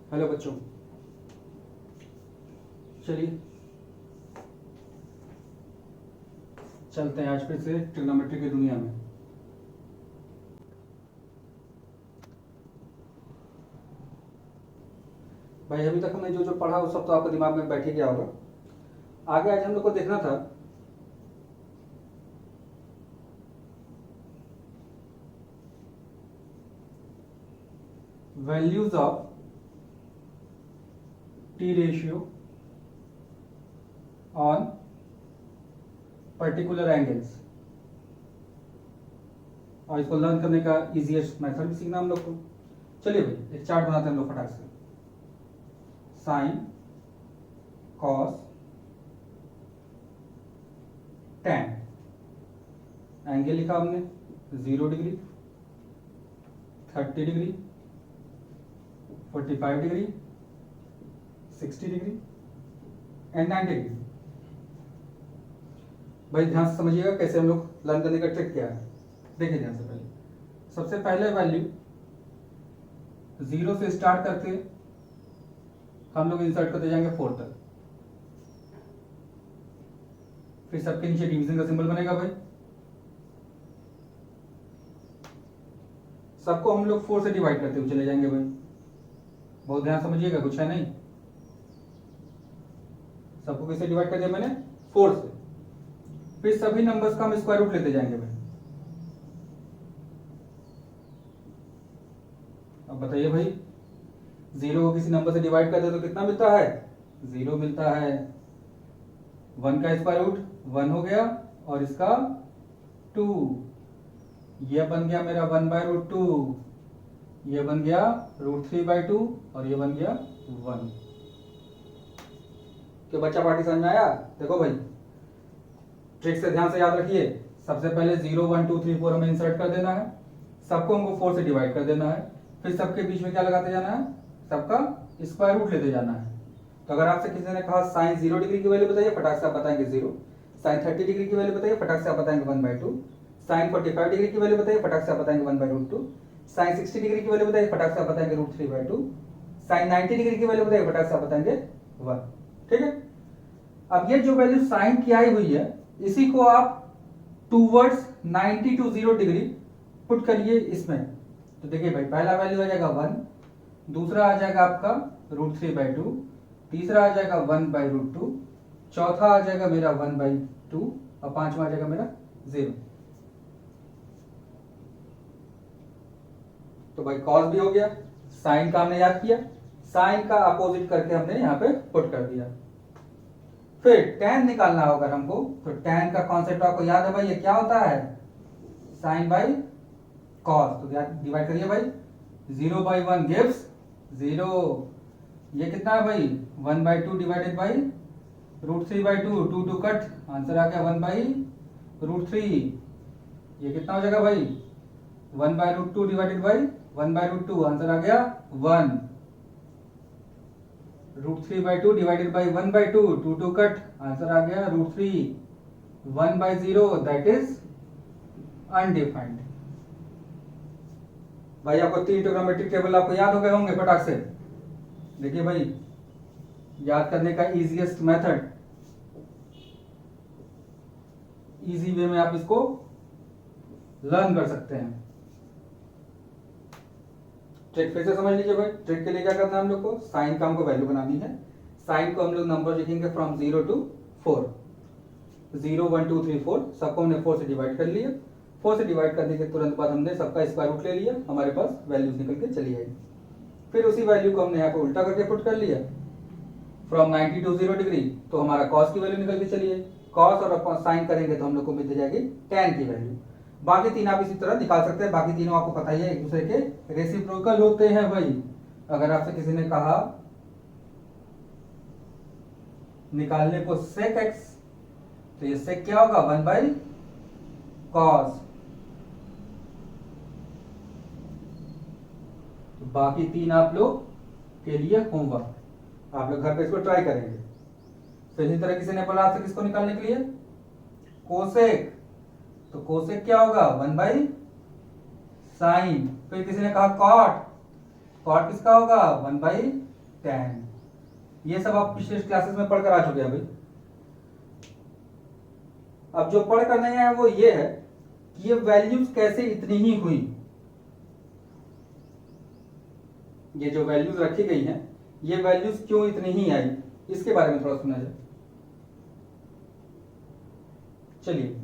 Hello बच्चों, चलिए चलते हैं आज फिर से ट्रिग्नोमेट्री की दुनिया में। भाई अभी तक हमने जो जो पढ़ा वो सब तो आपके दिमाग में बैठ ही गया होगा। आगे आज हम लोग को देखना था values of T ratio on particular angles, और इसको लर्न करने का इजीएस्ट मेथड भी सीखना हम लोग को। चलिए भाई एक चार्ट बनाते हैं हम लोग फटाक से। साइन, कॉस, टैन, एंगल लिखा हमने 0 degree, 30 degree, 45 degree, 60 degree and 90 degree. भाई ध्यान से समझिएगा कैसे हम लोग लर्न करने का ट्रिक क्या है। देखिए ध्यान से, पहले सबसे पहले वैल्यू 0 से स्टार्ट करके हम लोग इंसर्ट करते जाएंगे 4 तक। फिर सबके नीचे डिवीजन का सिंबल बनेगा भाई। सबको हम लोग 4 से डिवाइड करते हुए चले जाएंगे भाई। बहुत ध्यान समझिएगा, कुछ है नहीं। सबको कैसे डिवाइड कर दिया मैंने? 4 से। फिर सभी नंबर्स का हम स्क्वायर रूट लेते जाएंगे भाई। अब बताइए भाई, 0 को किसी नंबर से डिवाइड करते तो कितना मिलता है? 0 मिलता है। 1 का स्क्वायर रूट 1 हो गया और इसका 2। यह बन गया मेरा 1/√2। यह बन गया √3/2 और ये बन गया 1। क्या बच्चा पार्टी समझ में आया? देखो भाई ट्रिक से ध्यान से याद रखिए। सबसे पहले 0 1 2 3 4 हमें इंसर्ट कर देना है। सबको हमको 4 से डिवाइड कर देना है। फिर सबके बीच में क्या लगाते जाना है? सबका स्क्वायर रूट लेते जाना है। तो अगर आपसे किसी ने कहा साइन 0 डिग्री की वैल्यू बताइए, फटाक से आप बताएंगे 0। साइन 30 डिग्री की वैल्यू बताइए, फटाक से आप बताएंगे 1/2। साइन 45 डिग्री की वैल्यू बताइए, फटाक से आप बताएंगे 1/√2। साइन 60 डिग्री की वैल्यू बताइए, फटाक से आप बताएंगे √3/2। साइन 90 डिग्री की वैल्यू बताइए, फटाक से आप बताएंगे 1। ठीक है। अब ये जो वैल्यू साइन की आई हुई है इसी को आप टूवर्ड्स 90 to 0 डिग्री पुट करिए इसमें। तो देखिए भाई पहला वैल्यू आ जाएगा 1, दूसरा आ जाएगा आपका √3/2, तीसरा आ जाएगा 1/√2, चौथा आ जाएगा मेरा 1/2 और पांचवा आ जाएगा मेरा 0। तो भाई कॉस भी हो गया, साइन का हमने याद किया, साइन का अपोजिट करके हमने यहाँ पे पुट कर दिया। फिर tan निकालना होगा हमको। तो tan का कॉन्सेप्ट आपको याद है भाई, ये क्या होता है? Sine by cos. तो डिवाइड करिए भाई। 0/1 गिव्स 0। ये कितना है भाई? 1/2 डिवाइडेड बाई √3/2। 2 2 कट, आंसर आ गया 1/√3। ये कितना हो जाएगा भाई? 1/√2 डिवाइडेड बाई 1/√2, आंसर आ गया 1। √3/2 डिवाइडेड बाई 1/2, 2 2 कट, आंसर आ गया √3। 1/0 दैट इज अनडिफाइंड। भाई आपको 3 ट्रिग्नोमेट्रिक टेबल आपको याद हो गए होंगे फटाक से। देखिए भाई याद करने का इजीएस्ट मेथड, इजी वे में आप इसको लर्न कर सकते हैं। ट्रिक फिर से समझ लीजिए भाई। ट्रिक के लिए क्या करना है हम लोग को? साइन का हमको वैल्यू बनानी है। साइन को हम लोग नंबर लिखेंगे फ्रॉम 0 to 4। 0 1 2 3 4 सबको हमने 4 से डिवाइड कर लिया। 4 से डिवाइड करने के तुरंत बाद हमने सबका स्क्वायर रूट ले लिया, हमारे पास वैल्यूज निकल के चली आई। फिर उसी वैल्यू को हमने यहाँ पे उल्टा करके पुट कर लिया फ्रॉम 90 to 0 डिग्री। तो हमारा कॉस की वैल्यू निकल के चली आई। कॉस और साइन करेंगे तो हम लोग को मिल जाएगी टैन की वैल्यू। बाकी तीन आप इसी तरह निकाल सकते हैं। बाकी तीनों आपको पता ही है एक दूसरे के रेसिप्रोकल होते हैं भाई। अगर आपसे किसी ने कहा निकालने को sec x, तो ये sec क्या होगा? 1/cos। तो बाकी तीन आप लोग के लिए होमवर्क, आप लोग घर पे इसको ट्राई करेंगे। फिर इसी तरह किसी ने बोला आपसे किसको निकालने के लिए? कोसेक। तो कोसेक क्या होगा? 1/sin। फिर किसी ने कहा कॉट। कॉट किसका होगा? 1/sin। tan। ये सब आप पिछले क्लासेस में पढ़कर आ चुके हैं भाई। अब जो पढ़ कर नहीं है वो ये है कि ये वैल्यूज कैसे इतनी ही हुई, ये जो वैल्यूज रखी गई हैं ये वैल्यूज क्यों इतनी ही आई, इसके बारे में थोड़ा सुना जाए। चलिए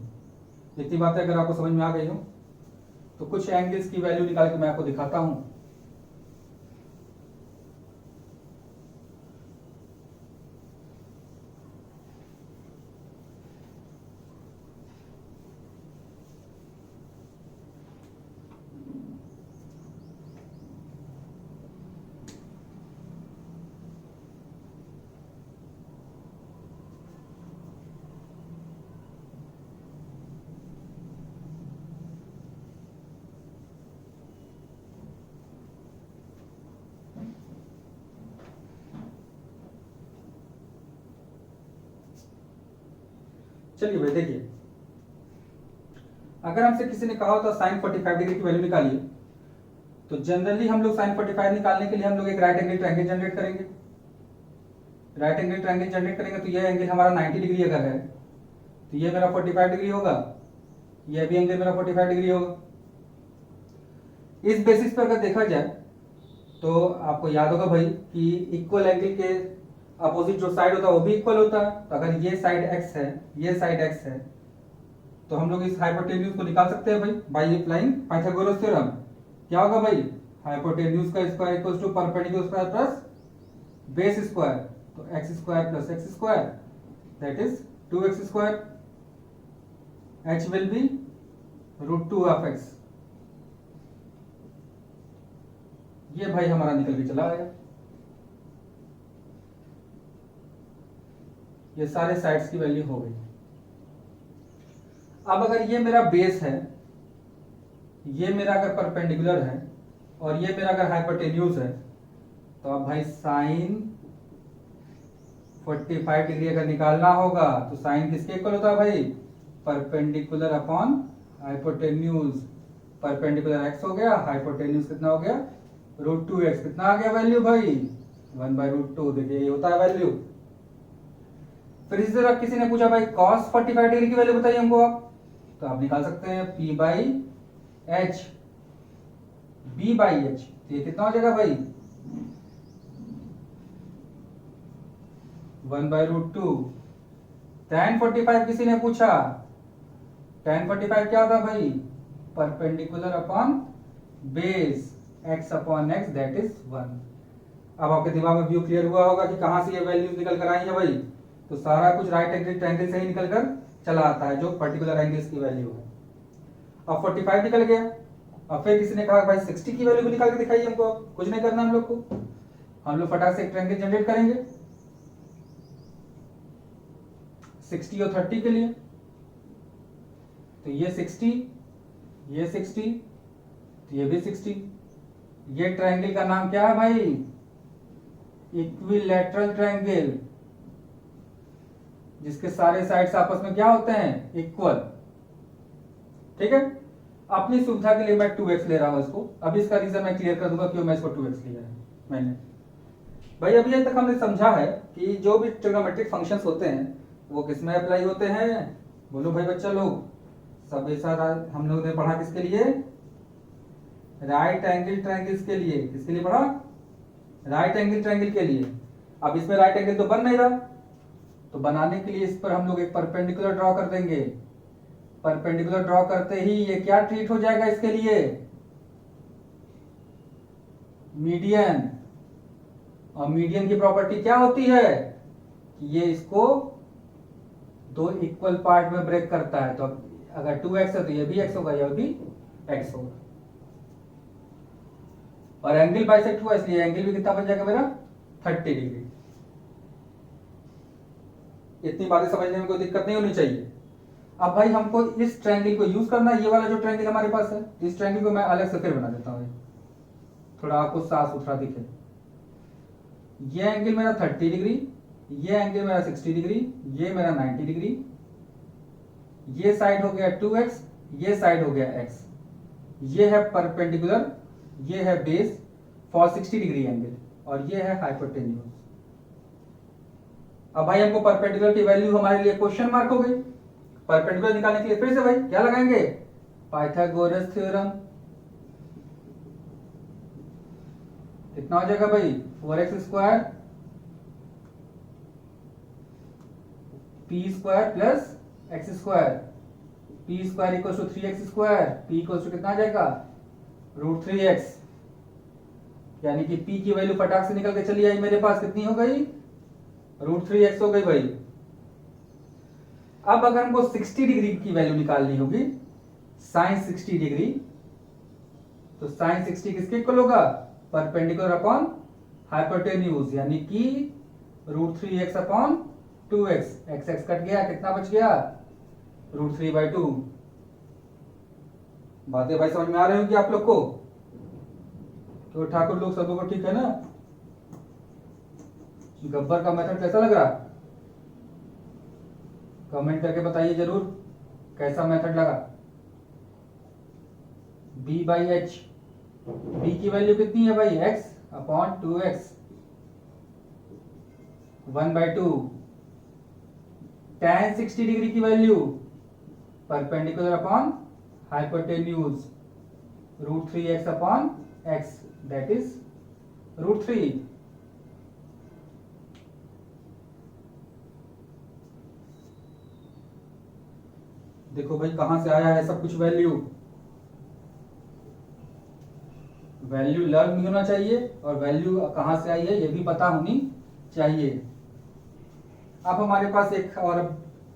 इतनी बातें अगर आपको समझ में आ गई हो तो कुछ एंगल्स की वैल्यू निकाल के मैं आपको दिखाता हूं। चलिए भाई देखिए, अगर हमसे किसी ने कहा होता साइन 45 डिग्री की वैल्यू निकालिए, तो जनरली हम लोग साइन 45 निकालने के लिए हम लोग एक राइट एंगल ट्रायंगल जनरेट करेंगे। राइट एंगल ट्रायंगल जनरेट करेंगे तो यह एंगल हमारा 90 डिग्री अगर है तो ये मेरा 45 डिग्री होगा, यह भी एंगल मेरा 45 डिग्री होगा। इस बेसिस पर अगर देखा जाए तो आपको याद होगा भाई कि इक्वल एंगल के अपोजिट जो साइड होता है वो भी इक्वल होता है। तो अगर ये साइड x है, ये साइड x है, तो हम लोग इस हाइपोटेन्यूज को निकाल सकते हैं भाई बाय अप्लाइंग पाइथागोरस थ्योरम। क्या होगा भाई, हाइपोटेन्यूज का square equals to perpendicular square plus base square, तो x square plus x square that is 2x square, h will be √2 of x। ये भाई हमारा निकल के चला आया। ये सारे साइड्स की वैल्यू हो गई। अब अगर ये मेरा बेस है, ये मेरा अगर परपेंडिकुलर है और ये मेरा अगर हाइपोटेन्यूज है, तो अब भाई साइन 45 डिग्री अगर निकालना होगा तो साइन किसके इक्वल होता है भाई, perpendicular upon hypotenuse. Perpendicular x हो गया, हाइपोटेन्यूज कितना हो गया √2x। कितना आ गया वैल्यू भाई 1/√2। देखिए ये होता है वैल्यू। फिर इसी तरह किसी ने पूछा भाई cos 45 डिग्री की वैल्यू बताइए हमको आप, तो आप निकाल सकते हैं p/h, b/h। तो ये कितना हो जाएगा भाई 1/√2। tan 45 किसी ने पूछा, tan 45 क्या होता है भाई, perpendicular upon base x upon x that is 1। अब आपके दिमाग में व्यू क्लियर हुआ होगा कि कहां से ये वैल्यूज निकल कर आई है भाई। तो सारा कुछ राइट एंगल ट्रायंगल से ही निकल कर चला आता है जो पर्टिकुलर एंगल्स की वैल्यू है। अब 45 निकल गया। अब फिर किसी ने कहा भाई 60 की वैल्यू भी निकाल के दिखाइए हमको। कुछ नहीं करना हम लोग को, हम लोग फटाक से एक ट्रायंगल जनरेट करेंगे 60 और 30 के लिए। तो ये 60, ये 60, तो ये भी 60। ये ट्रायंगल का नाम क्या है भाई, इक्विलैटरल ट्रायंगल, जिसके सारे साइड्स आपस में क्या होते हैं इक्वल। ठीक है, अपनी सुविधा के लिए मैं 2x ले रहा हूं इसको। अभी इसका रीजन मैं क्लियर कर दूंगा क्यों मैं इसको 2x लिया है मैंने। भाई अभी तक हमने समझा है कि जो भी ट्रिग्नोमेट्रिक फंक्शंस होते हैं वो किस में अप्लाई होते हैं, बोलो भाई बच्चा लोग। सब ऐसा हम लोग ने पढ़ा किसके लिए, राइट एंगल ट्रायंगल्स के लिए। किसके लिए पढ़ा, राइट एंगल ट्रायंगल के लिए। अब इसमें राइट एंगल तो बन नहीं रहा, तो बनाने के लिए इस पर हम लोग एक परपेंडिकुलर ड्रॉ कर देंगे। परपेंडिकुलर ड्रॉ करते ही ये क्या ट्रीट हो जाएगा इसके लिए, मीडियन। और मीडियन की प्रॉपर्टी क्या होती है कि ये इसको दो इक्वल पार्ट में ब्रेक करता है। तो अगर 2x है तो ये भी x होगा, यह भी x होगा। और एंगल बाइसेक्ट हुआ इसलिए एंगल भी कितना बन जाएगा मेरा 30 डिग्री। इतनी बातें समझने में कोई दिक्कत नहीं होनी चाहिए। अब भाई हमको इस ट्रायंगल को यूज करना है, ये वाला जो ट्रायंगल हमारे पास है, इस ट्रायंगल को मैं अलग से फिर बना देता हूं थोड़ा आपको साफ सुथरा दिखे। ये एंगल मेरा 30 डिग्री, ये एंगल मेरा 60 डिग्री, ये मेरा 90 डिग्री, ये साइड हो गया 2x, ये साइड हो गया x। ये है परपेंडिकुलर, ये है बेस फॉर 60 डिग्री एंगल। और ये है हाइपोटेन्यूज। अब भाई हमको परपेंडिकुलर की वैल्यू हमारे लिए क्वेश्चन मार्क हो गई। परपेंडिकुलर निकालने के लिए फिर से भाई क्या लगाएंगे, पाइथागोरस थ्योरम। कितना हो जाएगा भाई, 4x square p square plus x square, p square equal to 3x square, p equal to कितना आ जाएगा, √3x। यानी कि p की वैल्यू फटाक से निकल के चली आई मेरे पास, कितनी हो गई, √3x हो गई भाई। अब अगर हमको 60 डिग्री की वैल्यू निकालनी होगी, साइन 60 डिग्री, तो साइन 60 किसके इक्वल होगा, परपेंडिकुलर अपॉन हाइपोटेन्यूज, यानी कि √3x upon 2x, x x cut गया, कितना बच गया, √3/2। बातें भाई समझ में आ रही होंगी आप लोग को, तो ठाकुर लोग सब लोग को ठीक है ना। गब्बर का मेथड कैसा लग रहा, कमेंट करके बताइए जरूर कैसा मेथड लगा। b/h, b की वैल्यू कितनी है भाई, x upon 2x, 1/2। tan 60 degree की value perpendicular upon hypotenuse, √3x upon x, that is √3। देखो भाई कहां से आया है सब कुछ, वैल्यू लर्न भी होना चाहिए और वैल्यू कहां से आई है ये भी पता होनी चाहिए। अब हमारे पास एक और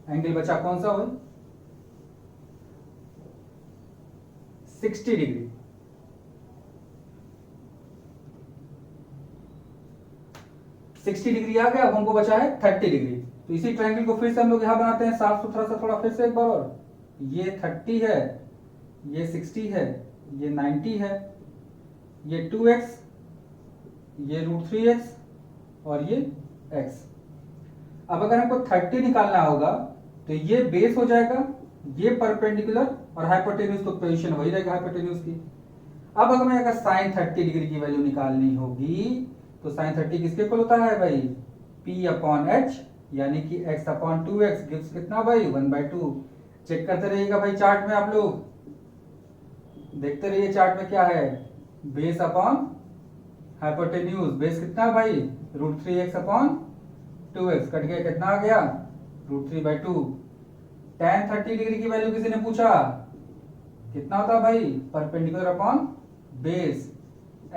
एंगल बचा, कौन सा हो, 60 डिग्री। 60 डिग्री आ गया, अब हमको बचा है 30 डिग्री। तो इसी ट्रायंगल को फिर से हम लोग यहां बनाते हैं साफ सुथरा सा थोड़ा, फिर से एक बार और। ये 30 है, ये 60 है, ये 90 है, ये 2x, ये √3x और ये x। अब अगर हमको 30 निकालना होगा तो ये बेस हो जाएगा, ये परपेंडिकुलर और हाइपोटेन्यूज तो पोजीशन वही रहेगा हाइपोटेन्यूज की। अब अगर मैं साइन 30 डिग्री की वैल्यू निकालनी होगी तो साइन 30 किसके इक्वल होता है भाई, p/h, यानी कि x अपॉन 2x गिव्स कितना भाई, 1/2। चेक करते रहिएगा भाई चार्ट में, आप लोग देखते रहिए चार्ट में क्या है, बेस अपॉन हाइपोटेन्यूज, बेस कितना भाई, √3x अपॉन 2x, कट गया, कितना आ गया, √3/2। tan 30 डिग्री की वैल्यू किसी ने पूछा, कितना होता है भाई, perpendicular upon base,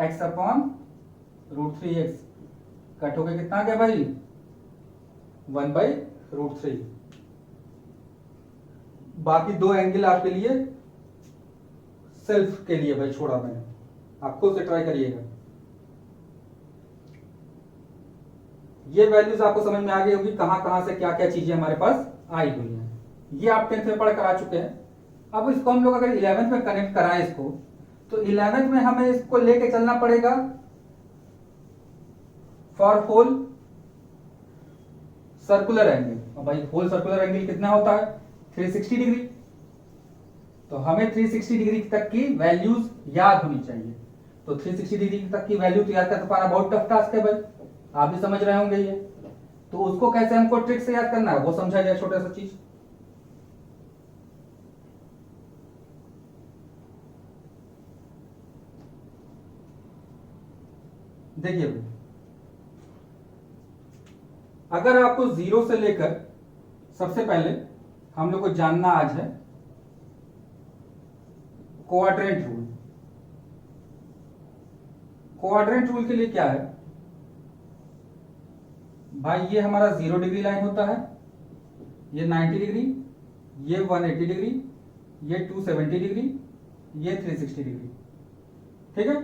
x upon √3x, cut हो गया, कितना आ गया भाई, 1/√3। बाकी दो एंगल आपके लिए सेल्फ के लिए भाई छोड़ा मैंने, आपको से ट्राई करिएगा। ये वैल्यूज आपको समझ में आ गई होगी कहां कहां से क्या क्या चीजें हमारे पास आई हुई हैं। ये आप 10th में पढ़ कर आ चुके हैं। अब इसको हम लोग अगर 11th में कनेक्ट कराएं इसको, तो 11th में हमें इसको लेके चलना पड़ेगा फॉर होल सर्कुलर एंगल। और भाई होल सर्कुलर एंगल कितना होता है, 360 डिग्री। तो हमें 360 डिग्री तक की वैल्यूज याद होनी चाहिए। तो 360 डिग्री तक की वैल्यू तो याद कर पाना बहुत टफ टास्क है भाई, आप भी समझ रहे होंगे ये। तो उसको कैसे हमको ट्रिक से याद करना है वो समझा जाए, छोटा सा चीज। देखिए भाई, अगर आपको 0 से लेकर, सबसे पहले हम लोग को जानना आज है क्वाड्रेंट रूल। क्वाड्रेंट रूल के लिए क्या है भाई, ये हमारा 0 डिग्री लाइन होता है, ये 90 डिग्री, ये 180 डिग्री, ये 270 डिग्री, ये 360 डिग्री। ठीक है,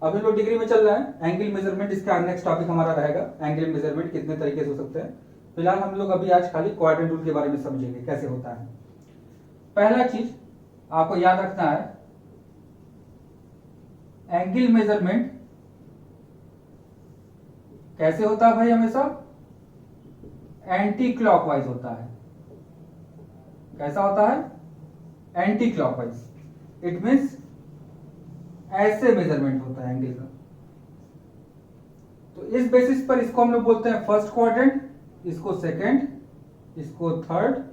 अभी लोग डिग्री में चल रहा है। एंगल मेजरमेंट इसका नेक्स्ट टॉपिक हमारा रहेगा, एंगल मेजरमेंट कितने तरीके से हो सकते हैं। फिलहाल हम लोग अभी आज खाली क्वाड्रेंट रूल के बारे में समझेंगे कैसे होता है। पहला चीज आपको याद रखना है, एंगल मेजरमेंट कैसे होता है भाई, हमेशा एंटी क्लॉकवाइज होता है। कैसा होता है, एंटी क्लॉकवाइज। इट मींस ऐसे मेजरमेंट होता है एंगल का, तो इस बेसिस पर इसको हम लोग बोलते हैं फर्स्ट क्वाड्रेंट, इसको सेकंड, इसको थर्ड,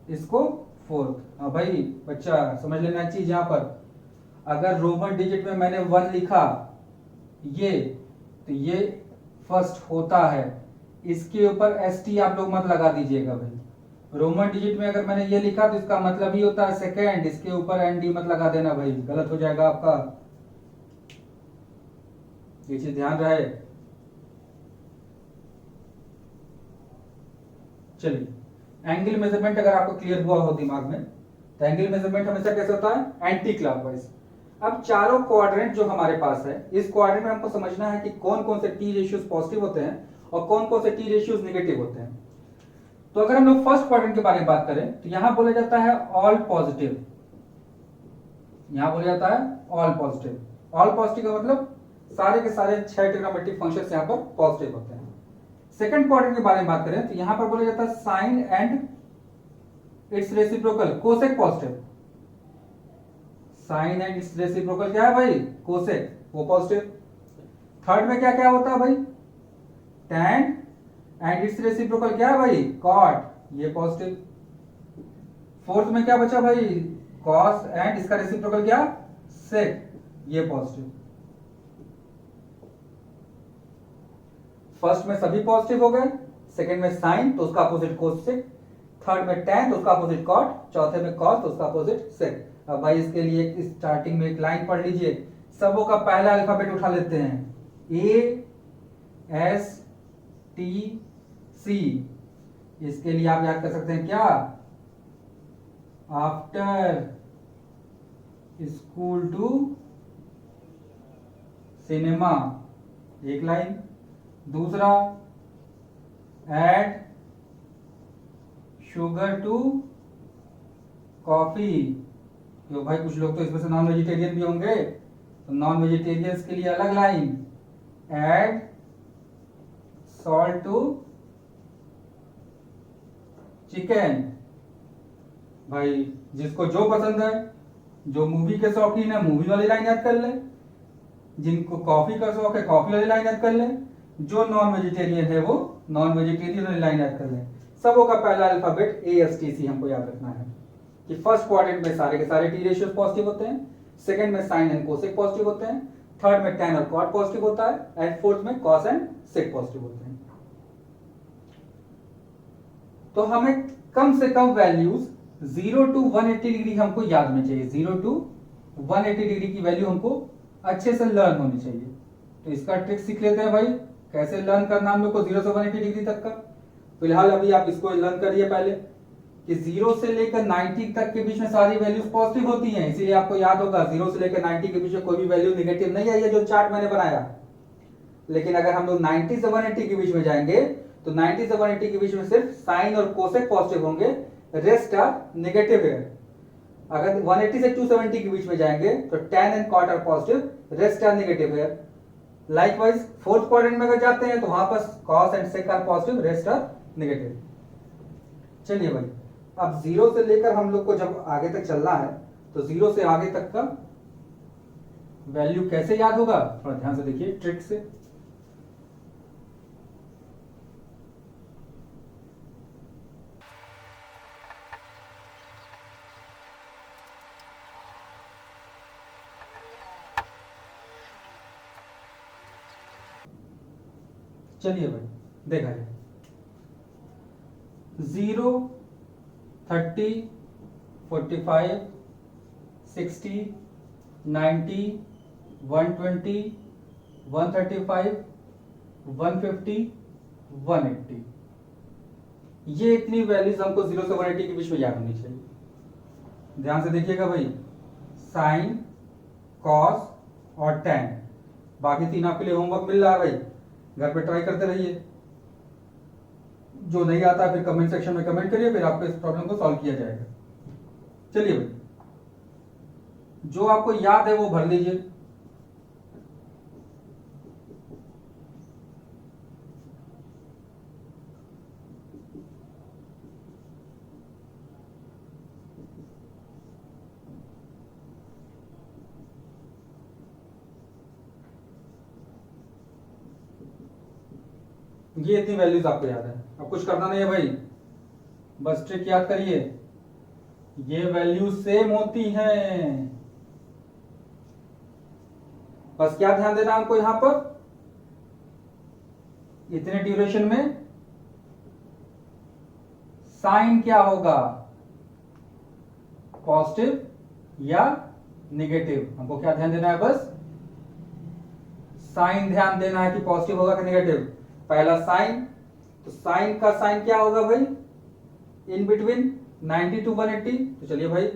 इसको फोर्थ। हाँ भाई बच्चा समझ लेना चीज, यहां पर अगर रोमन डिजिट में मैंने 1 लिखा ये, तो ये फर्स्ट होता है, इसके ऊपर एस टी आप लोग मत लगा दीजिएगा भाई। रोमन डिजिट में अगर मैंने ये लिखा तो इसका मतलब ही होता है सेकंड, इसके ऊपर एन डी मत लगा देना भाई, गलत हो जाएगा आपका, ये चीज ध्यान रहे। चलिए एंगल मेजरमेंट अगर आपको क्लियर हुआ हो दिमाग में, तो एंगल मेजरमेंट हमेशा कैसे होता है, एंटी क्लॉकवाइज। अब चारों क्वाड्रेंट जो हमारे पास है, इस क्वाड्रेंट में हमको समझना है कि कौन कौन से टी रेशियोज पॉजिटिव होते हैं और कौन कौन से टी रेशियोज नेगेटिव होते हैं। तो अगर हम लोग फर्स्ट क्वाड्रेंट के बारे में बात करें तो यहां बोला जाता है ऑल पॉजिटिव, यहां बोला जाता है ऑल पॉजिटिव। ऑल पॉजिटिव का मतलब सारे के सारे 6 ट्रिग्नोमेट्रिक फंक्शंस यहां पर पॉजिटिव होते हैं। सेकंड क्वाड्रेंट के बारे में बात करें तो यहां पर बोला जाता है sine and its reciprocal cosec positive. Sine and its reciprocal क्या है भाई, कोसेक, वो पॉजिटिव। थर्ड में क्या क्या होता है भाई, टैन एंड इट्स रेसिप्रोकल क्या है भाई, कॉट, ये पॉजिटिव। फोर्थ में क्या बचा भाई, कॉस एंड इसका रेसिप्रोकल क्या, सेक, ये पॉजिटिव। फर्स्ट में सभी पॉजिटिव हो गए, सेकंड में साइन तो उसका अपोजिट कोसेक, थर्ड में टैन तो उसका अपोजिट कॉट, चौथे में कॉस तो उसका अपोजिट सेक। अब भाई इसके लिए स्टार्टिंग में एक लाइन पढ़ लीजिए, सबों का पहला अल्फाबेट उठा लेते हैं, ए एस टी सी। इसके लिए आप याद कर सकते हैं क्या, आफ्टर स्कूल टू सिनेमा, एक लाइन। दूसरा ऐड शुगर टू कॉफी, तो भाई कुछ लोग तो इसमें से नॉन वेजिटेरियन भी होंगे, तो नॉन वेजिटेरियंस के लिए अलग line, add salt to chicken. भाई जिसको जो पसंद है, जो मूवी के शौकीन है मूवी वाली लाइन याद कर ले, जिनको कॉफी का शौक है कॉफी वाली लाइन याद कर ले, जो नॉन वेजिटेरियन है वो नॉन वेजिटेरियन वाली लाइन याद कर ले। सबों का पहला alphabet A S T C हमको याद रखना है कि फर्स्ट क्वाड्रेंट में सारे के सारे टी रेशियोज पॉजिटिव होते हैं, सेकंड में साइन एंड कोसेक पॉजिटिव होते हैं, थर्ड में टैन और कॉट पॉजिटिव होता है, एंड फोर्थ में कॉस एंड सेक पॉजिटिव होते हैं। तो हमें कम से कम वैल्यूज 0 to 180 डिग्री हमको याद में चाहिए, 0 to 180 डिग्री की वैल्यू हमको अच्छे से लर्न होनी चाहिए। तो इसका ट्रिक सीख लेते हैं भाई, कैसे लर्न करना हम लोग को 0 से 180 डिग्री तक का। फिलहाल अभी आप इसको लर्न करिए पहले कि 0 से लेकर 90 तक के बीच में सारी वैल्यूज पॉजिटिव होती हैं, इसीलिए आपको याद होगा 0 से लेकर 90 के बीच में कोई भी वैल्यू नेगेटिव नहीं आई है जो चार्ट मैंने बनाया। लेकिन अगर हम लोग 90 से 180 के बीच में जाएंगे तो 90 से 180 के बीच में सिर्फ साइन और कोसेक पॉजिटिव होंगे, रेस्ट आर नेगेटिव है। अगर 180 से 270 के बीच में जाएंगे तो tan and cot are positive, rest are negative है। लाइकवाइज फोर्थ क्वाड्रेंट में अगर जाते हैं तो वहां पर cos and sec are positive, rest are negative. चलिए भाई, अब 0 से लेकर हम लोग को जब आगे तक चलना है तो 0 से आगे तक का वैल्यू कैसे याद होगा, थोड़ा ध्यान से देखिए ट्रिक से। चलिए भाई देखा जाए, 0, 30, 45, 60, 90, 120, 135, 150, 180, ये इतनी वैल्यूज हमको 0 से 180 के बीच में याद होनी चाहिए। ध्यान से देखिएगा भाई, साइन, कॉस और टैन, बाकी तीन आपके लिए होमवर्क मिल रहा है भाई, घर पे ट्राई करते रहिए। जो नहीं आता फिर कमेंट सेक्शन में कमेंट करिए, फिर आपको इस प्रॉब्लम को सॉल्व किया जाएगा। चलिए भाई, जो आपको याद है वो भर लीजिए। ये इतनी वैल्यूज आपको याद है, अब कुछ करना नहीं है भाई, बस ट्रिक याद करिए, ये वैल्यू सेम होती हैं। बस क्या ध्यान देना हमको यहां पर, इतने ड्यूरेशन में साइन क्या होगा, पॉजिटिव या नेगेटिव, हमको क्या ध्यान देना है, बस साइन ध्यान देना है कि पॉजिटिव होगा कि नेगेटिव। पहला साइन, तो साइन का साइन क्या होगा भाई, इन बिटवीन 90 to 180। तो चलिए भाई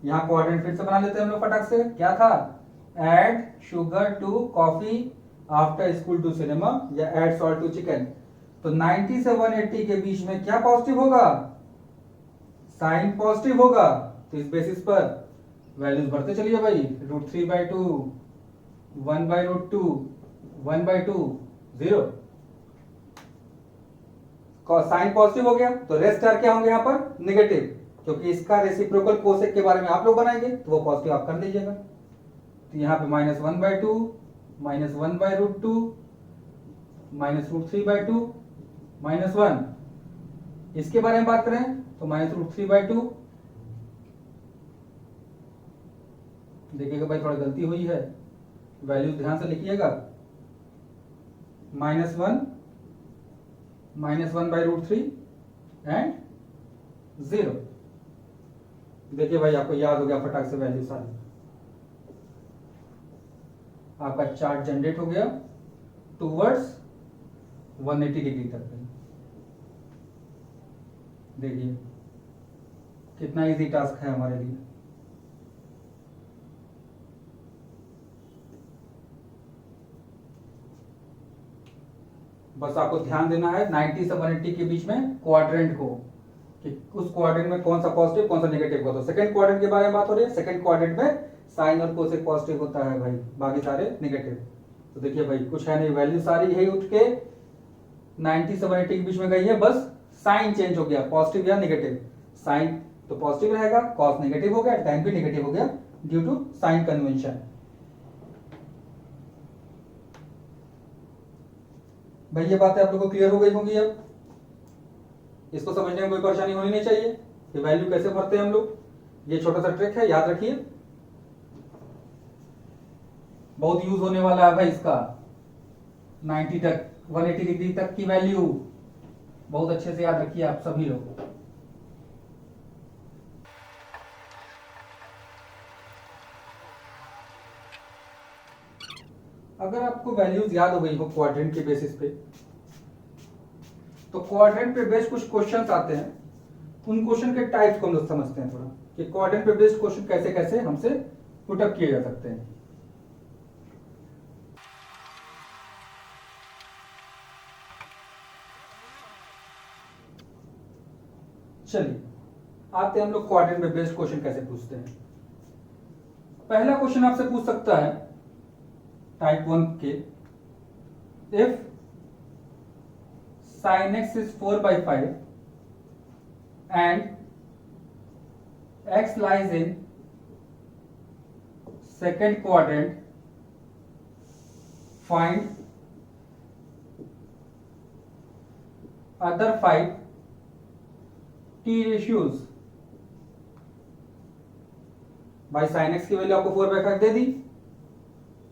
यहां कोऑर्डिनेट फिर से बना लेते हैं हम लोग फटाक से, क्या था, add sugar to coffee after school to cinema, या ऐड सॉल्ट टू चिकन। तो 90 से 180 के बीच में क्या पॉजिटिव होगा, साइन पॉजिटिव होगा। तो इस बेसिस पर वैल्यूज बढ़ते चलिए भाई, √3/2, 1/√2, 1/2, 0। साइन पॉजिटिव हो गया तो रेस्ट आर क्या होंगे यहाँ पर, नेगेटिव, क्योंकि इसका रेसिप्रोकल कोसेक के बारे में आप लोग बनाएंगे तो वो पॉजिटिव आप कर लीजिएगा। तो यहाँ पे -1/2, -1/√2, -√3/2, -1। इसके बारे में बात करें तो -√3/2, देखिएगा भाई थोड़ा गलती हुई है, वैल्यू ध्यान से लिखिएगा, -1, -1/√3 एंड 0। देखिए भाई आपको याद हो गया फटाक से वैल्यू सारी, आपका चार्ट जनरेट हो गया टूवर्ड्स 180 डिग्री तक। देखिए कितना इजी टास्क है हमारे लिए। बस आपको ध्यान देना है 90 से 180 के बीच में क्वाड्रेंट को, कि उस क्वाड्रेंट में कौन सा पॉजिटिव कौन सा नेगेटिव होता है। सेकंड क्वाड्रेंट के बारे में बात हो रही है, सेकंड क्वाड्रेंट में साइन और कोसेक पॉजिटिव होता है भाई, बाकी सारे नेगेटिव। तो देखिए भाई कुछ है नहीं, वैल्यू सारी यही उठ के 90 से 180 के बीच में गई है, बस साइन चेंज हो गया, पॉजिटिव या नेगेटिव। साइन तो पॉजिटिव रहेगा, कॉस नेगेटिव हो गया, टाइम भी नेगेटिव हो गया ड्यू टू साइन कन्वेंशन। भाई ये बातें आप लोगों को क्लियर हो गई होंगी, अब इसको समझने में कोई परेशानी होनी नहीं चाहिए कि वैल्यू कैसे भरते हैं हम लोग। ये छोटा सा ट्रिक है, याद रखिए, बहुत यूज होने वाला है भाई इसका। 90 तक 180 डिग्री तक की वैल्यू बहुत अच्छे से याद रखिए आप सभी लोग। अगर आपको वैल्यूज याद हो गई हो क्वाड्रेंट के बेसिस पे, तो क्वाड्रेंट पे बेस्ड कुछ क्वेश्चंस आते हैं, उन क्वेश्चन के टाइप्स को हम लोग समझते हैं थोड़ा, कि क्वाड्रेंट पे बेस्ड क्वेश्चन कैसे कैसे हमसे पुट अप किए जा सकते हैं। चलिए आते हैं हम लोग क्वाड्रेंट पे बेस्ड क्वेश्चन कैसे पूछते हैं। पहला क्वेश्चन आपसे पूछ सकता है टाइप 1 के, if sin x is 4/5 and x lies in second quadrant, find other 5 t ratios। भाई sin x की वैल्यू आपको 4/5 दे दी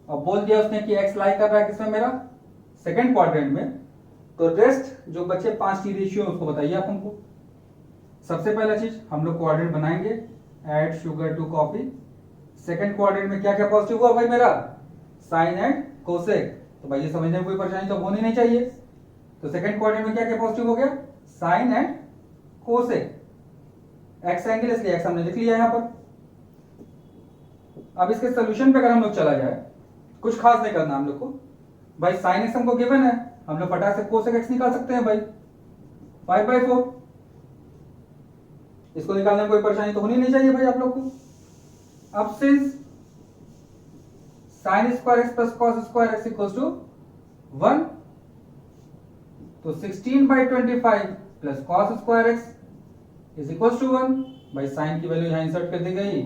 और बोल दिया उसने कि x लाई कर रहा है किसमें, मेरा सेकंड क्वाड्रेंट में। तो रेस्ट जो बचे 5 टी रेशियो उसको बताइए आप हमको। सबसे पहला चीज हम लोग क्वाड्रेंट बनाएंगे, add sugar to coffee. Second quadrant में क्या क्या पॉजिटिव हुआ भाई मेरा, साइन एंड कोसेक। तो भाई ये समझने में कोई परेशानी तो होनी नहीं चाहिए। तो सेकंड क्वाड्रेंट में क्या क्या पॉजिटिव हो गया, sine and cosec. X angle इसलिए एक्स हमने लिख लिया यहां पर। अब इसके सोल्यूशन पे अगर हम लोग चला जाए, कुछ खास नहीं करना हम लोग को भाई, साइन एक्स हमको गिवन है, हम लोग फटाक से कोसेक एक्स निकाल सकते हैं भाई, 5/4। इसको निकालने में कोई परेशानी तो होनी नहीं चाहिए भाई आप लोग को। अब since sine square x plus cos square x equals to 1, तो 16/25 plus cos square x is equals to 1। भाई साइन की वैल्यू यहां इंसर्ट कर दी गई,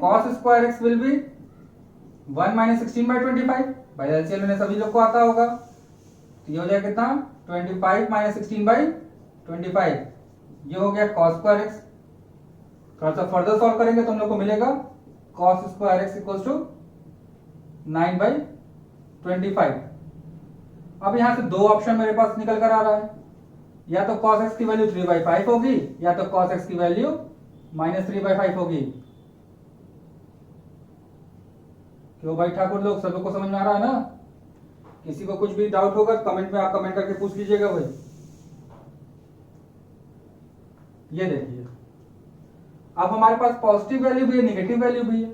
cos square x will be 1 - 16/25। भाई एलसीएम में सभी लोग को आता होगा, तो तो ये हो जाएगा कितना 25 माइनस 16/25, ये हो गया cos स्क्वायर एक्स। थोड़ा सा फर्दर सॉल्व करेंगे तो हम लोग को मिलेगा cos square x equals to 9/25। अब यहां से दो ऑप्शन मेरे पास निकल कर आ रहा है, या तो cos x की वैल्यू 3/5 होगी या तो cos x की वैल्यू -3/5 होगी। क्यों भाई ठाकुर लोग, सब लोग को समझ में आ रहा है ना? किसी को कुछ भी डाउट होगा कमेंट में आप कमेंट करके पूछ लीजिएगा भाई। ये देखिए अब हमारे पास पॉजिटिव वैल्यू भी है, नेगेटिव वैल्यू भी है।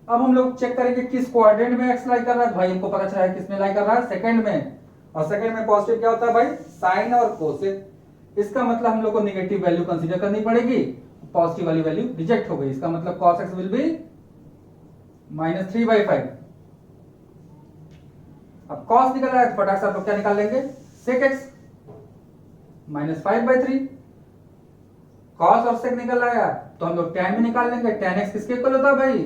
अब हम लोग चेक करेंगे किस क्वाड्रेंट में x लाई कर रहा है। भाई हमको पता चला है किस में लाई कर रहा है, सेकंड में। और सेकंड में पॉजिटिव क्या होता है भाई, साइन और कोसेक। इसका मतलब हम लोग को नेगेटिव वैल्यू कंसीडर करनी पड़ेगी, पॉजिटिव वाली वैल्यू रिजेक्ट हो गई। इसका मतलब cos x विल बी -3/5। अब cos निकल रहा है तो फटाक से आप लोग क्या निकाल लेंगे, sec x -5/3। cos और sec निकल आया तो हम लोग tan भी निकाल लेंगे। tan x किसके इक्वल होता है भाई,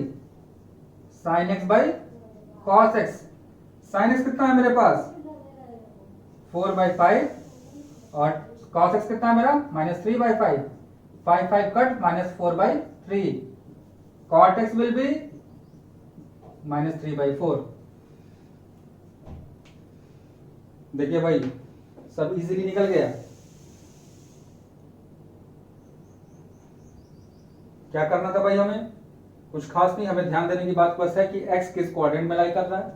sin x/cos x। sin x कितना है मेरे पास 4/5 और cos x कितना है मेरा -3/5। 5 cut -4/3, cot x will be -3/4। देखिए भाई सब इजीली निकल गया। क्या करना था भाई, हमें कुछ खास नहीं, हमें ध्यान देने की बात बस है कि x किस क्वाड्रेंट में लाई कर रहा है।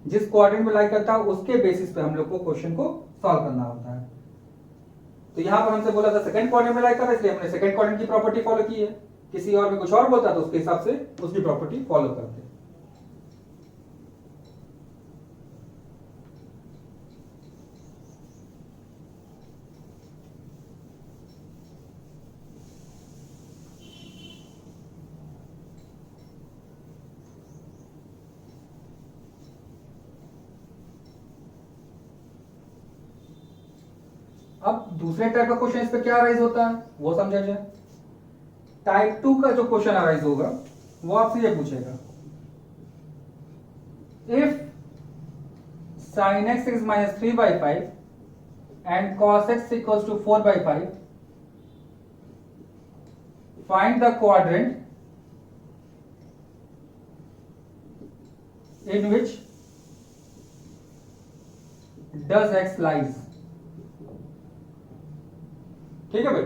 जिस क्वाड्रेंट में लाई करता है उसके बेसिस पे हम लोग को क्वेश्चन को सॉल्व करना होता है। तो यहां पर हमसे बोला था सेकंड क्वाड्रेंट में लाई कर रहा है, इसलिए हमने सेकंड क्वाड्रेंट की प्रॉपर्टी फॉलो की है। किसी और में कुछ और बोलता तो उसके हिसाब से उसकी प्रॉपर्टी फॉलो करते। अब दूसरे टाइप का क्वेश्चन इस पे क्या अराइज होता है वो समझा जाए। टाइप 2 का जो क्वेश्चन अराइज होगा वो आपसे ये पूछेगा, if sin x is -3/5 and cos x equals to 4/5, find the quadrant in which does x lies। ठीक है भाई,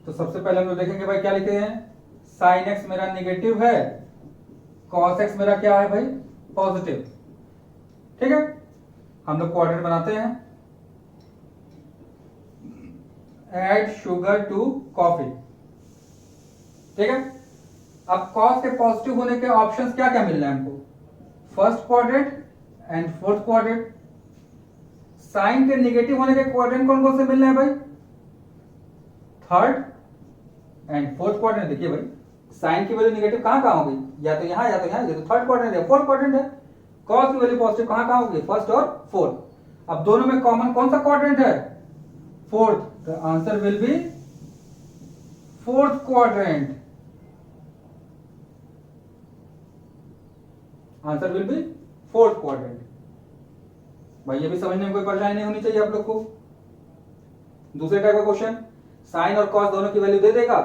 तो सबसे पहले हम लोग देखेंगे भाई क्या लिखे हैं। sin x मेरा नेगेटिव है, cos x मेरा क्या है भाई पॉजिटिव। ठीक है, हम लोग क्वाड्रेंट बनाते हैं। Add sugar to coffee. ठीक है, अब cos के पॉजिटिव होने के ऑप्शंस क्या क्या मिल रहे हैं हमको, first quadrant and fourth quadrant. Sine के नेगेटिव होने के क्वाड्रेंट कौन कौन से मिल रहे हैं भाई, थर्ड एंड फोर्थ क्वाड्रेंट। देखिए भाई साइन की वैल्यू नेगेटिव कहां कहां होगी, या तो यहां या तो यहां, ये तो थर्ड क्वाड्रेंट है, फोर्थ क्वाड्रेंट है। कॉस की वैल्यू पॉजिटिव कहां कहां होगी, फर्स्ट और फोर्थ। अब दोनों में कॉमन कौन सा क्वाड्रेंट है, fourth. The answer will be fourth quadrant. Answer will be fourth quadrant. भाई ये भी समझने में कोई परेशानी नहीं होनी चाहिए आप लोग को। दूसरे टाइप का क्वेश्चन, साइन और कॉस दोनों की वैल्यू दे देगा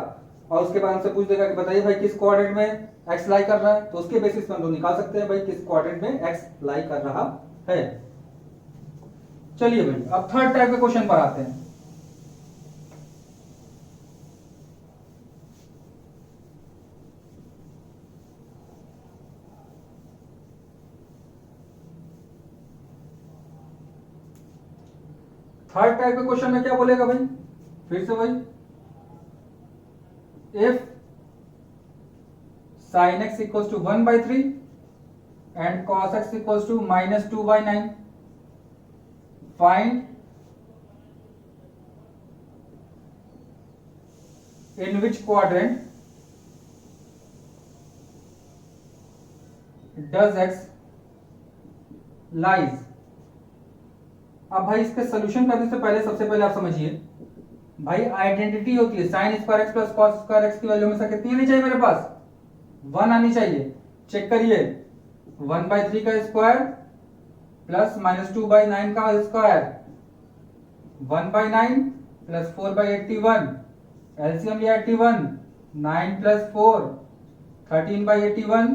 और उसके बाद हमसे पूछ देगा कि बताइए भाई किस क्वाड्रेंट में x लाई कर रहा है। तो उसके बेसिस पे हम लोग निकाल सकते हैं भाई किस क्वाड्रेंट में x लाई कर रहा है। चलिए भाई अब थर्ड टाइप के क्वेश्चन पर आते हैं। थर्ड टाइप के क्वेश्चन में क्या बोलेगा भाई, फिर से भाई, if sin x equals to 1/3 and cos x equals to -2/9, find in which quadrant does x lies। अब भाई इसके सोल्यूशन करने से पहले सबसे पहले आप समझिए भाई आइडेंटिटी होती है, sign square x plus cos square x की वैल्यू हमेशा कितनी आनी चाहिए मेरे पास, 1 आनी चाहिए। चेक करिए 1/3 का स्क्वायर प्लस -2/9 का स्क्वायर 1/9 प्लस 4/81, एलसीएम लिया 81, 9 plus 4 13/81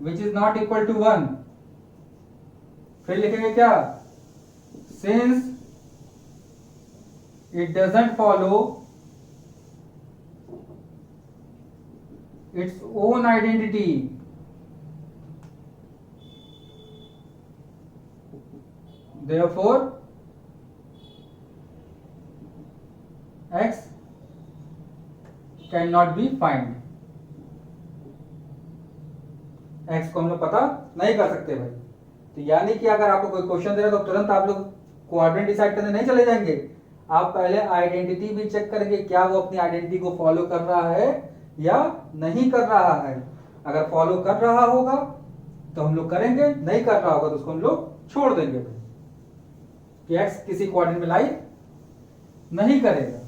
which is not equal to 1। फिर लिखेंगे क्या, since it doesn't follow its own identity, therefore x cannot be find। x को हम लोग पता नहीं कर सकते भाई। तो यानी कि अगर आपको कोई क्वेश्चन दे रहा है तो तुरंत आप लोग कोऑर्डिनेट डिसाइड करने नहीं चले जाएंगे, आप पहले आइडेंटिटी भी चेक करेंगे क्या वो अपनी आइडेंटिटी को फॉलो कर रहा है या नहीं कर रहा है। अगर फॉलो कर रहा होगा तो हम लोग करेंगे, नहीं कर रहा होगा तो उसको हम लोग छोड़ देंगे भाई, कि x किसी कोऑर्डिनेट में लाई नहीं करेगा।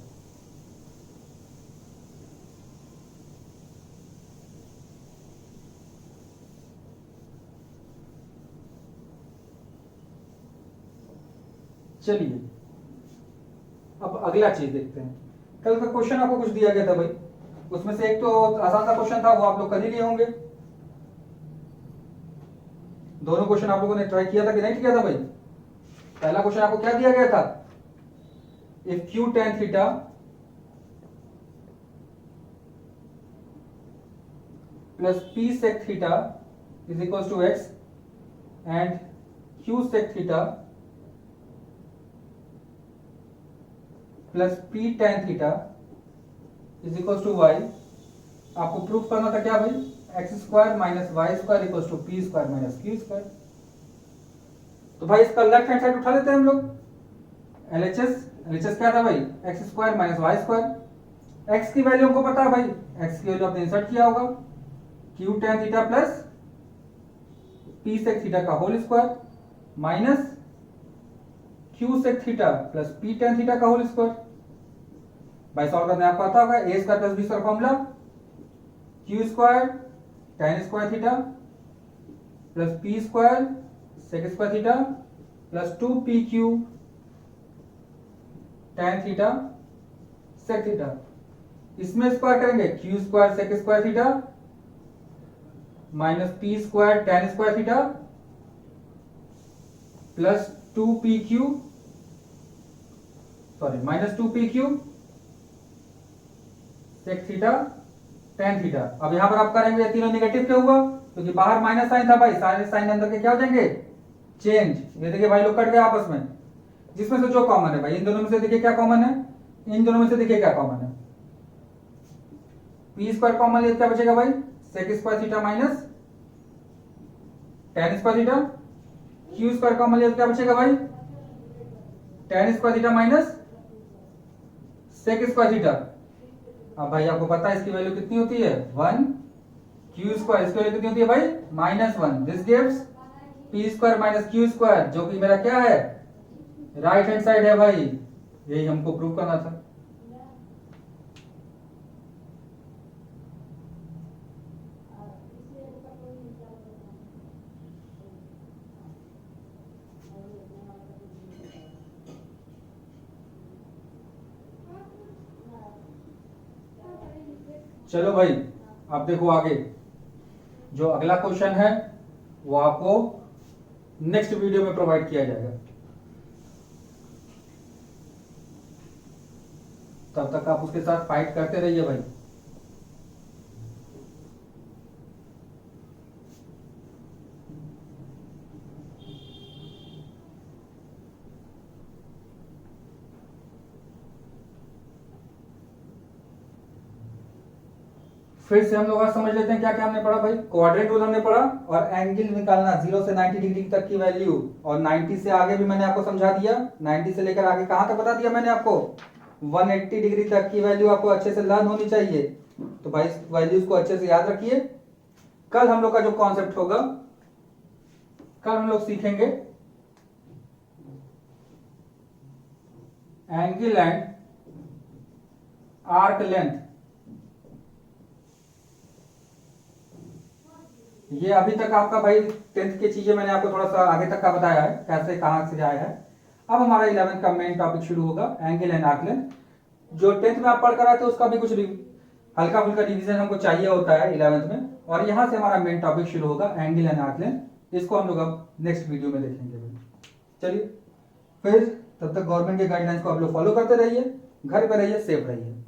चलिए अब अगला चीज देखते हैं। कल का क्वेश्चन आपको कुछ दिया गया था भाई, उसमें से एक तो आसान सा क्वेश्चन था, वो आप लोग कर ही लिए होंगे। दोनों क्वेश्चन आप लोगों ने ट्राई किया था कि नहीं किया था भाई? पहला क्वेश्चन आपको क्या दिया गया था, if q tan theta plus p sec theta is equal to x and q sec theta plus p tan theta is equal to y। आपको प्रूफ करना था क्या भाई, x square minus y square equal to p square minus q square. तो भाई इसका left hand side उठा लेते हैं हम लोग, एलएचएस क्या था भाई, x square minus y square. X की वैल्यू हमको पता है भाई, एक्स की वैल्यू आपने इंसर्ट किया होगा, q tan theta plus p sec theta का whole square minus q sec theta plus p tan theta का होल स्क्वायर। भाई सॉल्व करने आपको आता होगा, a square plus b square formula, q square tan square theta plus p square sec square theta plus 2pq tan theta sec theta. इसमें square करेंगे, q square sec square theta minus p square tan square theta plus 2pq sorry minus 2pq sec theta tan theta. अब यहां पर आप करेंगे, तीनों negative क्यों हुआ, क्योंकि बाहर माइनस साइन था भाई, सारे साइन अंदर के क्या हो जाएंगे, चेंज। ये देखिए भाई लोग कट गए आपस में, जिसमें से जो कॉमन है भाई, इन दोनों में से देखिए क्या कॉमन है, इन दोनों में से देखिए क्या कॉमन है, पी स्क्वायर कॉमन लिया क्या बचेगा भाई, sec square theta minus tan square theta, q square common लिया क्या बचेगा भाई, tan square theta minus sec square theta. अब भाई आपको पता है इसकी वैल्यू कितनी होती है 1, क्यू स्क्वायर इसकी वैल्यू कितनी होती है भाई -1, this gives P square minus q square, जो कि मेरा क्या है, राइट हैंड साइड है भाई। यही हमको प्रूव करना था। चलो भाई अब देखो आगे, जो अगला क्वेश्चन है वो आपको नेक्स्ट वीडियो में प्रोवाइड किया जाएगा। तब तक आप उसके साथ फाइट करते रहिए भाई। फिर से हम लोग आज समझ लेते हैं क्या क्या हमने पढ़ा भाई। क्वाड्रेंट रूल हमने पढ़ा, और एंगल निकालना 0 से 90 डिग्री तक की वैल्यू, और 90 से आगे भी मैंने आपको समझा दिया। 90 से लेकर आगे कहां तक बता दिया मैंने आपको, 180 डिग्री तक की वैल्यू आपको अच्छे से लर्न होनी चाहिए। तो भाई वैल्यूज को अच्छे से याद रखिए। कल हम लोग का जो कॉन्सेप्ट होगा, कल हम लोग सीखेंगे एंगल एंड आर्क लेंथ। ये अभी तक आपका भाई 10th की चीजें मैंने आपको थोड़ा सा आगे तक का बताया है, कैसे कहां से आया है। अब हमारा 11th का मेन टॉपिक शुरू होगा, एंगल एंड आर्क लेंथ। जो 10th में आप पढ़ कर आए थे उसका भी कुछ हल्का फुल्का रिवीजन हमको चाहिए होता है 11th में, और यहाँ से हमारा मेन टॉपिक शुरू होगा, एंगल एंड आर्क लेंथ। इसको हम लोग अब नेक्स्ट वीडियो में देखेंगे। चलिए फिर तब तक गवर्नमेंट के गाइडलाइंस को आप लोग फॉलो करते रहिए, घर पे रहिए, सेफ रहिए।